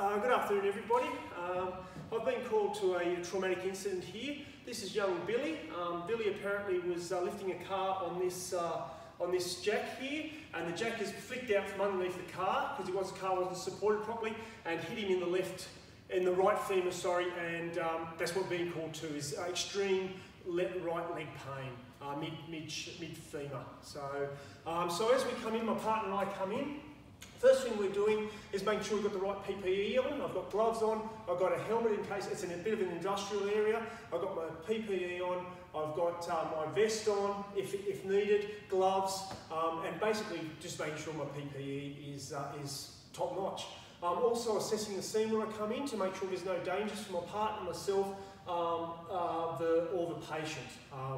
Good afternoon, everybody. I've been called to a traumatic incident here. This is young Billy. Billy apparently was lifting a car on this jack here, and the jack has flicked out from underneath the car because the car wasn't supported properly, and hit him in the right femur, and that's what being called to is extreme right leg pain, mid femur. So as we come in, my partner and I come in. First thing we're doing is making sure we've got the right PPE on. I've got gloves on, I've got a helmet in case it's in a bit of an industrial area. I've got my PPE on, I've got my vest on if needed, gloves, and basically just making sure my PPE is top notch. I'm also assessing the scene when I come in to make sure there's no dangers for my partner, myself, or the patient.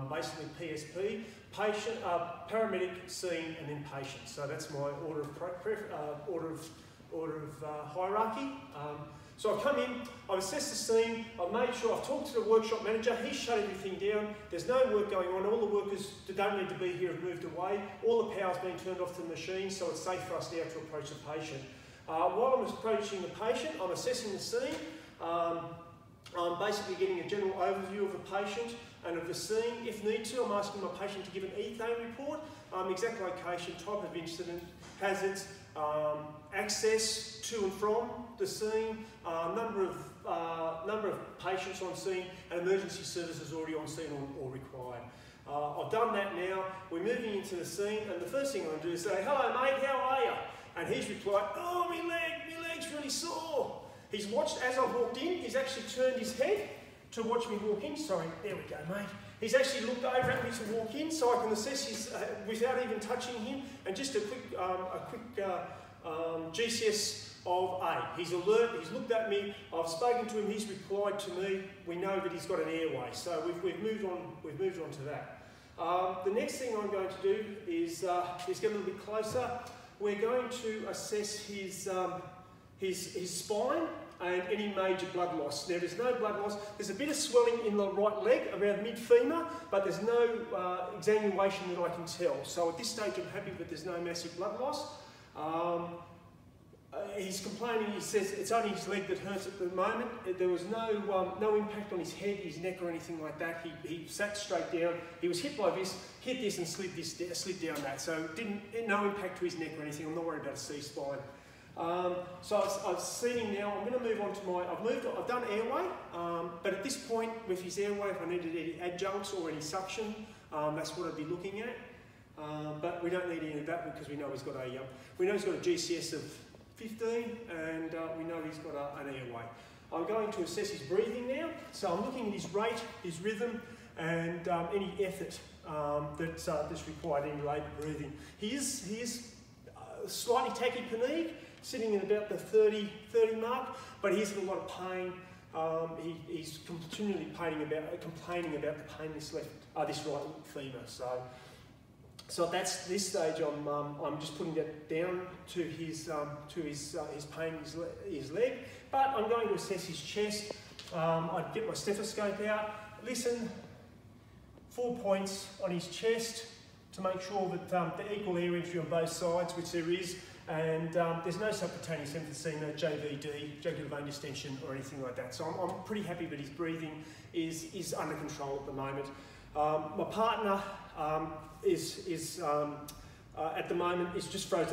Basically PSP, patient, paramedic, scene, and then patient. So that's my order of hierarchy. So I've come in, I've assessed the scene, I've made sure, I've talked to the workshop manager, he's shut everything down, there's no work going on, all the workers that don't need to be here have moved away, all the power's been turned off to the machine, so it's safe for us now to approach the patient. While I'm approaching the patient, I'm assessing the scene. I'm basically getting a general overview of the patient and of the scene. If need to, I'm asking my patient to give an ethane report, exact location, type of incident, hazards, access to and from the scene, number of patients on scene, and emergency services already on scene or required. I've done that now. We're moving into the scene, and the first thing I'm going to do is say, "Hello mate, how are you?" And he's replied, "Oh, my leg's really sore." He's watched as I've walked in, he's actually turned his head to watch me walk in. Sorry, there we go, mate. He's actually looked over at me to walk in so I can assess his, without even touching him, and just a quick GCS of A. He's alert, he's looked at me, I've spoken to him, he's replied to me. We know that he's got an airway, so we've moved on to that. The next thing I'm going to do is get a little bit closer. We're going to assess his spine and any major blood loss. Now there's no blood loss, there's a bit of swelling in the right leg around mid-femur, but there's no examination that I can tell. So at this stage I'm happy that there's no massive blood loss. He's complaining, he says it's only his leg that hurts at the moment. There was no impact on his head, his neck or anything like that. He sat straight down, he was hit by this, hit this and slid down that. So no impact to his neck or anything. I'm not worried about a C-spine. So I've seen him now. I'm going to move on to I've done airway, but at this point with his airway, if I needed any adjuncts or any suction, that's what I'd be looking at. But we don't need any of that because we know he's got a GCS of 15, and we know he's got an airway. I'm going to assess his breathing now. So I'm looking at his rate, his rhythm, and any effort that's required in labour breathing. He is slightly tachypneic, sitting in about the 30 mark, but he's in a lot of pain. He's continually complaining about the pain in this right femur. So that's this stage. I'm just putting that down to his pain in his leg. But I'm going to assess his chest. I'd get my stethoscope out, listen. 4 points on his chest to make sure that the equal air entry on both sides, which there is, and there's no subcutaneous emphysema, JVD, jugular vein distension, or anything like that. So I'm pretty happy that his breathing is under control at the moment. My partner at the moment is just puts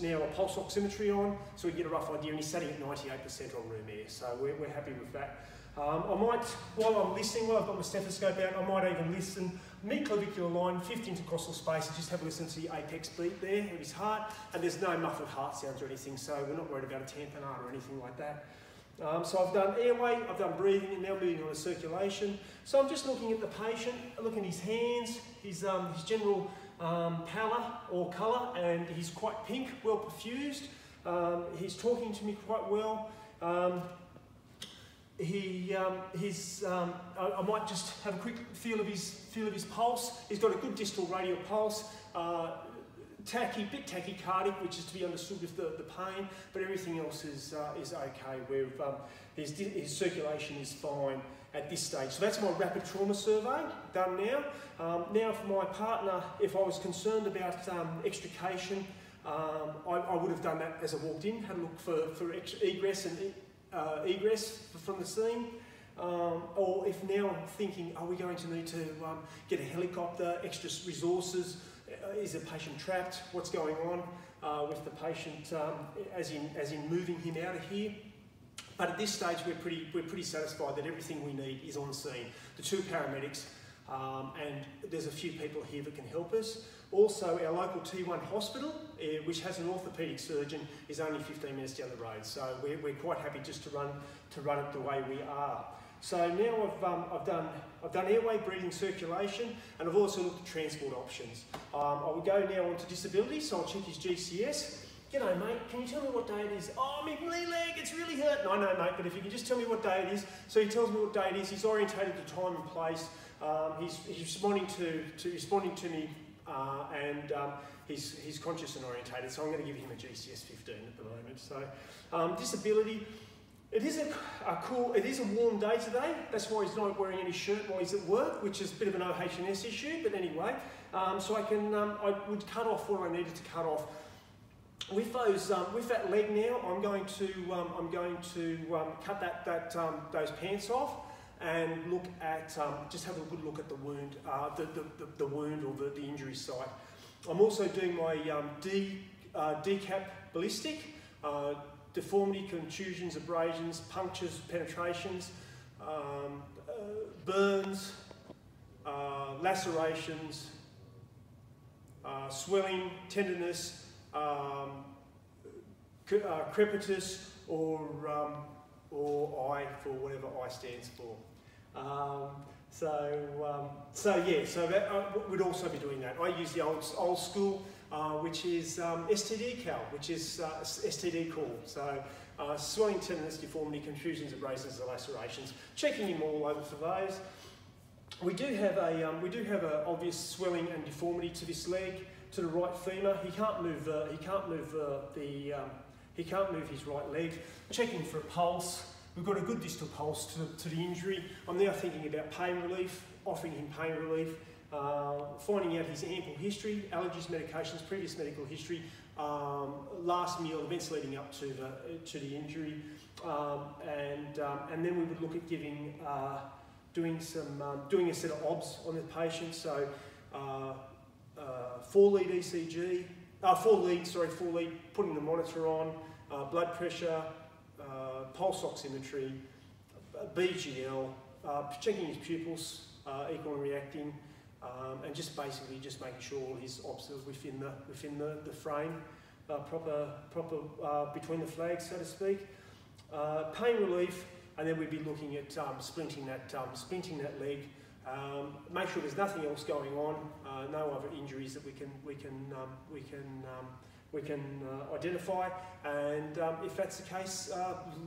now a pulse oximetry on, so we get a rough idea, and he's sitting at 98% on room air. So we're happy with that. I might, while I'm listening, while I've got my stethoscope out, I might even listen, mid-clavicular line, 5th intercostal space, and just have a listen to the apex beat there of his heart, and there's no muffled heart sounds or anything, so we're not worried about a tamponade or anything like that. So I've done airway, I've done breathing, and now moving on to circulation. So I'm just looking at the patient, looking at his hands, his general pallor or colour, and he's quite pink, well perfused. He's talking to me quite well. I might just have a quick feel of his pulse. He's got a good distal radial pulse, bit tachycardic, which is to be understood with the pain, but everything else is okay. His circulation is fine at this stage. So that's my rapid trauma survey done now. Now for my partner, if I was concerned about extrication, I would have done that as I walked in, had a look for egress and egress from the scene. Or if now I'm thinking, are we going to need to get a helicopter, extra resources? Is the patient trapped? What's going on with the patient, as in moving him out of here? But at this stage, we're pretty satisfied that everything we need is on scene. The 2 paramedics, and there's a few people here that can help us. Also, our local T1 hospital, which has an orthopaedic surgeon, is only 15 minutes down the road. So we're quite happy just to run it the way we are. So now I've done airway, breathing, circulation, and I've also looked at transport options. I will go now on to disability, so I'll check his GCS. G'day mate, can you tell me what day it is? Oh, my leg, it's really hurt. No, mate, but if you can just tell me what day it is. So he tells me what day it is, he's orientated to time and place, he's responding to me, and he's conscious and orientated, so I'm going to give him a GCS 15 at the moment. So disability, it is a warm day today. That's why he's not wearing any shirt while he's at work, which is a bit of an OH&S issue, but anyway. So I would cut off what I needed to cut off. With that leg now, I'm going to cut those pants off and look at just have a good look at the wound, the wound or the injury site. I'm also doing my decap ballistic, deformity, contusions, abrasions, punctures, penetrations, burns, lacerations, swelling, tenderness. Crepitus or I for whatever I stands for. So that would also be doing that. I use the old school, which is STD cal, which is STD call. So swelling, tenderness, deformity, contusions, abrasions, and lacerations. Checking him all over for those. We do have a obvious swelling and deformity to this leg. To the right femur, he can't move his right leg. Checking for a pulse. We've got a good distal pulse to the injury. I'm now thinking about pain relief, offering him pain relief, finding out his ample history, allergies, medications, previous medical history, last meal, events leading up to the injury, and then we would look at doing a set of OBS on the patient. So. 4-lead ECG, 4-lead, putting the monitor on, blood pressure, pulse oximetry, BGL, checking his pupils, equal and reacting, and just basically just making sure all his obs are within the frame, proper between the flags, so to speak. Pain relief, and then we'd be looking at splinting that leg. Make sure there's nothing else going on, no other injuries that we can identify, and if that's the case,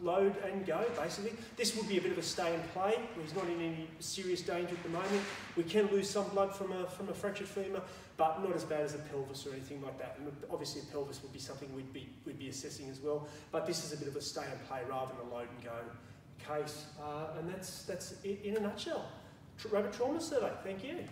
load and go. Basically, this would be a bit of a stay and play. He's not in any serious danger at the moment. We can lose some blood from a fractured femur, but not as bad as a pelvis or anything like that. And obviously, a pelvis would be something we'd be assessing as well. But this is a bit of a stay and play rather than a load and go case, and that's it in a nutshell. Rabbit Trauma Survey. Thank you.